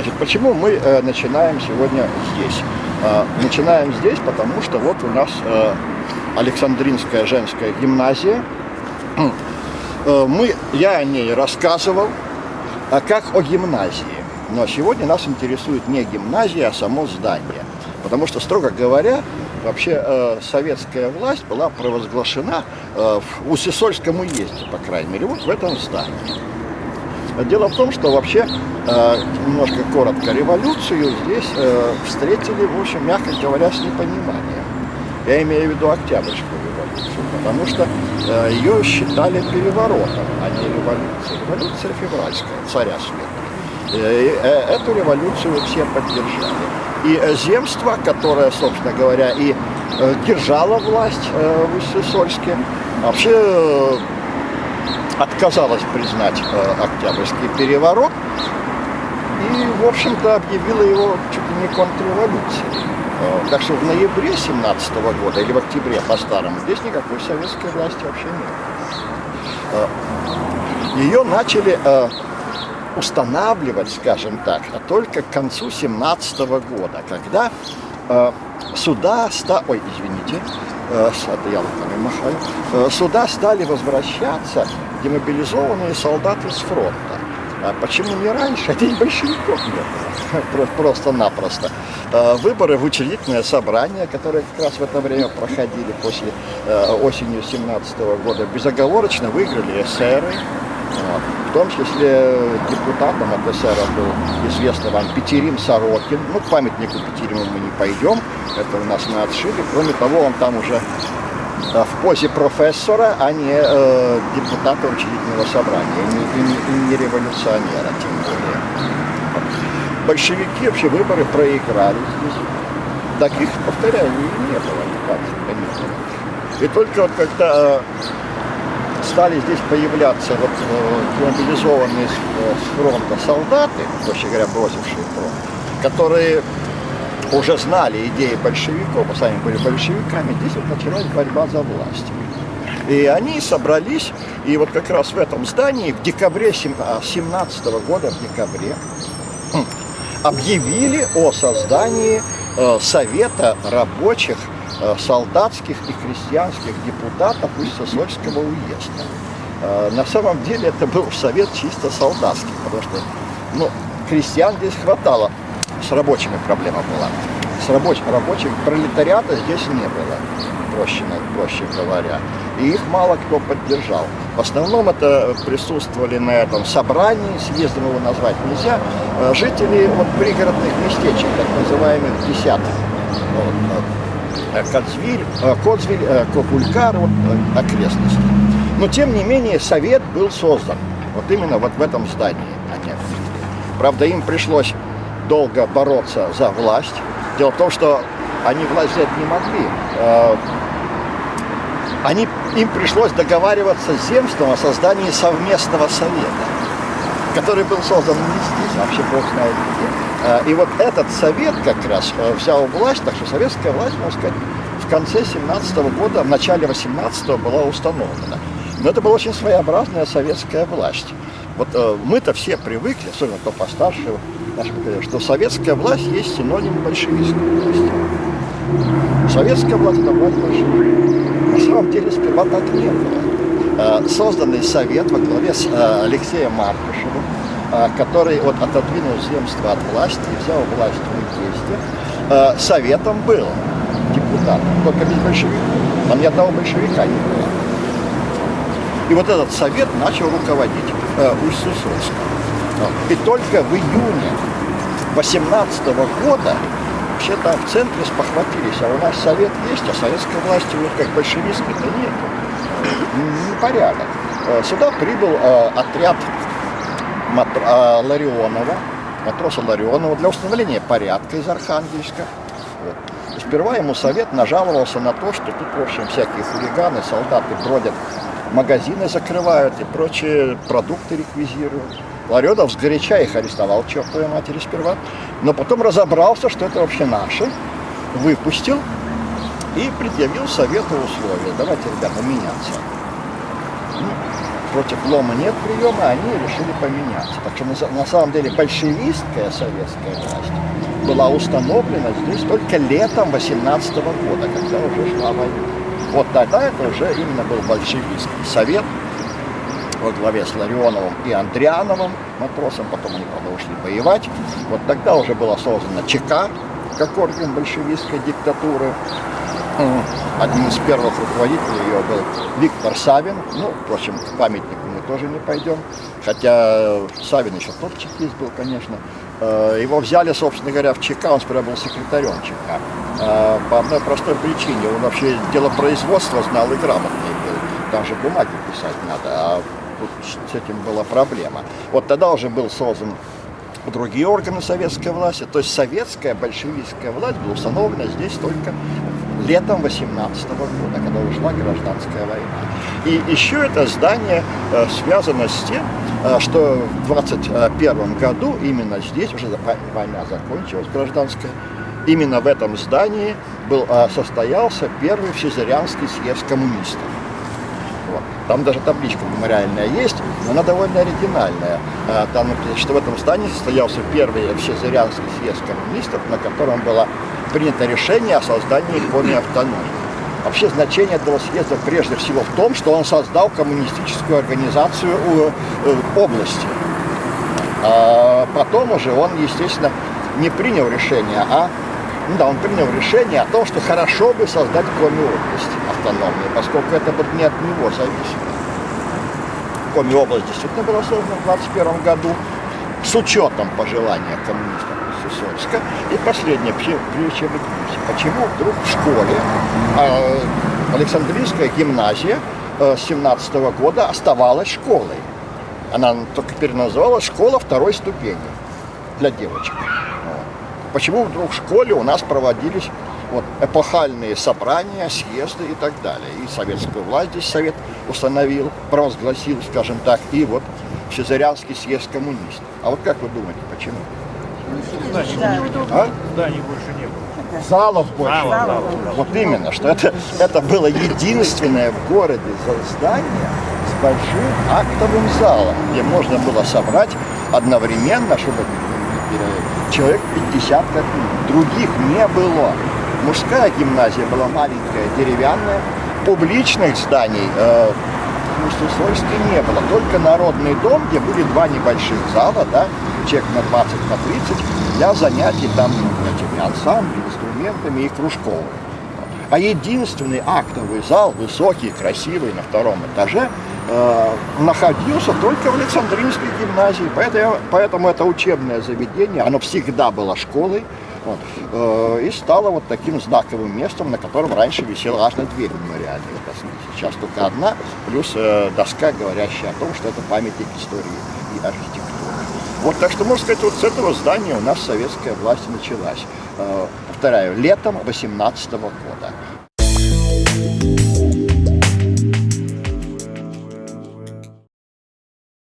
Значит, почему мы начинаем сегодня здесь? Начинаем здесь, потому что вот у нас Александринская женская гимназия. Я о ней рассказывал, как о гимназии. Но сегодня нас интересует не гимназия, а само здание. Потому что, строго говоря, вообще советская власть была провозглашена в Усесольском уезде, по крайней мере, вот в этом здании. Дело в том, что вообще, немножко коротко, революцию здесь встретили, в общем, мягко говоря, с непониманием. Я имею в виду Октябрьскую революцию, потому что ее считали переворотом, а не революцией. Революция февральская, царя света. И эту революцию все поддержали. И земство, которое, собственно говоря, и держало власть в Усть-Сысольске, вообще отказалась признать Октябрьский переворот и, в общем-то, объявила его чуть ли не контрреволюцией. Так что в ноябре 17 года или в октябре по-старому здесь никакой советской власти вообще не было. Ее начали устанавливать, скажем так, только к концу 17 года, когда суда стали возвращаться демобилизованные солдаты с фронта. А почему не раньше? Ведь большевиков не было. Просто-напросто. Выборы в учредительное собрание, которые как раз в это время проходили после осенью 17 года, безоговорочно выиграли эсеры. В том числе депутатом от эсера был известный вам Петерим Сорокин. Ну, к памятнику Петериму мы не пойдем, это у нас мы отшили. Кроме того, он там уже в позе профессора, а не депутата учредительного собрания, и не революционера, тем более. Большевики вообще выборы проиграли здесь. Таких, повторяю, не было никак. И только вот когда стали здесь появляться вот мобилизованные с фронта солдаты, проще говоря, бросившие фронт, которые уже знали идеи большевиков, а сами были большевиками, здесь вот началась борьба за власть. И они собрались, и вот как раз в этом здании в декабре 17 года, в декабре, объявили о создании Совета рабочих, солдатских и крестьянских депутатов Усть-Сысольского уезда. На самом деле это был совет чисто солдатский, потому что крестьян здесь хватало, с рабочими проблема была. С рабочих пролетариата здесь не было, проще говоря. И их мало кто поддержал. В основном это присутствовали на этом собрании, съездом его назвать нельзя, жители вот пригородных местечек, так называемых десятых. Кодзвиль, Кокулькар, вот, окрестности. Но тем не менее совет был создан вот именно вот в этом здании. Правда, им пришлось долго бороться за власть. Дело в том, что они власть взять не могли. Им пришлось договариваться с земством о создании совместного совета, который был создан не здесь, а вообще бог знает где. И вот этот совет как раз взял власть, так что советская власть, можно сказать, в конце 17 года, в начале 18-го была установлена. Но это была очень своеобразная советская власть. Вот мы-то все привыкли, особенно кто постарше, что советская власть есть синоним большевистской власти. Советская власть – это власть большевиков. На самом деле сперва так не было. Созданный совет во главе с Алексеем Маркушевым, который вот отодвинул земство от власти и взял власть в уезде, советом был депутат, только без большевиков. Там ни одного большевика не было. И вот этот совет начал руководить Усть-Сысольском. И только в июне 18 года вообще там в центре спохватились, а у нас совет есть, а советской власти вот как большевистской-то нет. Непорядок. Сюда прибыл отряд матроса Ларионова для установления порядка из Архангельска. Вот. Сперва ему совет нажаловался на то, что тут, в общем, всякие хулиганы, солдаты бродят, магазины закрывают и прочие продукты реквизируют. Ларионов сгоряча их арестовал, чертовой матери, сперва, но потом разобрался, что это вообще наши, выпустил и предъявил совету условия. Давайте, ребята, меняться. против лома нет приема, они решили поменяться. Так что на самом деле большевистская советская власть была установлена здесь только летом 18 года, когда уже шла война. Вот тогда это уже именно был большевистский совет во главе с Ларионовым и Андриановым, матросом, потом они, правда, ушли воевать. Вот тогда уже была создана ЧК, как орган большевистской диктатуры. Одним из первых руководителей ее был Виктор Савин. Ну, впрочем, к памятнику мы тоже не пойдем. Хотя Савин еще тот чекист был, конечно. Его взяли, собственно говоря, в ЧК, он сперва был секретарем ЧК. По одной простой причине, он вообще делопроизводство знал и грамотный был. Там же бумаги писать надо, а тут с этим была проблема. Вот тогда уже был создан другие органы советской власти, то есть советская большевистская власть была установлена здесь только летом 18 года, когда ушла гражданская война. И еще это здание связано с тем, что в 21 году именно здесь, уже война закончилась гражданская, именно в этом здании состоялся первый Всезырянский съезд коммунистов. Вот. Там даже табличка мемориальная есть, но она довольно оригинальная. Там написано, что в этом здании состоялся первый Всезырянский съезд коммунистов, на котором было принято решение о создании коми-автономии. Вообще значение этого съезда прежде всего в том, что он создал коммунистическую организацию области. А потом уже он, естественно, не принял решение, он принял решение о том, что хорошо бы создать коми-область автономную, поскольку это будет не от него зависит. Коми-область действительно была создана в 1921 году с учетом пожелания коммунистов Сысоевска. И последнее, прежде чем почему вдруг в школе Александрийская гимназия с 17 года оставалась школой. Она только переназывалась школа второй ступени для девочек. Почему вдруг в школе у нас проводились эпохальные собрания, съезды и так далее. И советскую власть здесь совет установил, провозгласил, скажем так, и Всезырянский съезд коммунистов. А вот как вы думаете, почему? Зданий больше не было. Залов больше. Вот именно, что это было единственное в городе здание с большим актовым залом, где можно было собрать одновременно, чтобы человек 50 как минимум. Других не было. Мужская гимназия была маленькая, деревянная. Публичных зданий в Сысоевске не было. Только Народный дом, где были два небольших зала, человек на 20, на 30, для занятий там этими ансамблями, инструментами и кружковыми. А единственный актовый зал, высокий, красивый, на втором этаже, находился только в Александринской гимназии. Поэтому это учебное заведение, оно всегда было школой, и стало таким знаковым местом, на котором раньше висела аж на дверь мемориальной доски. Сейчас только одна, плюс доска, говорящая о том, что это памятник истории и архитектуры. Так что, можно сказать, с этого здания у нас советская власть началась. Повторяю, летом 18 года.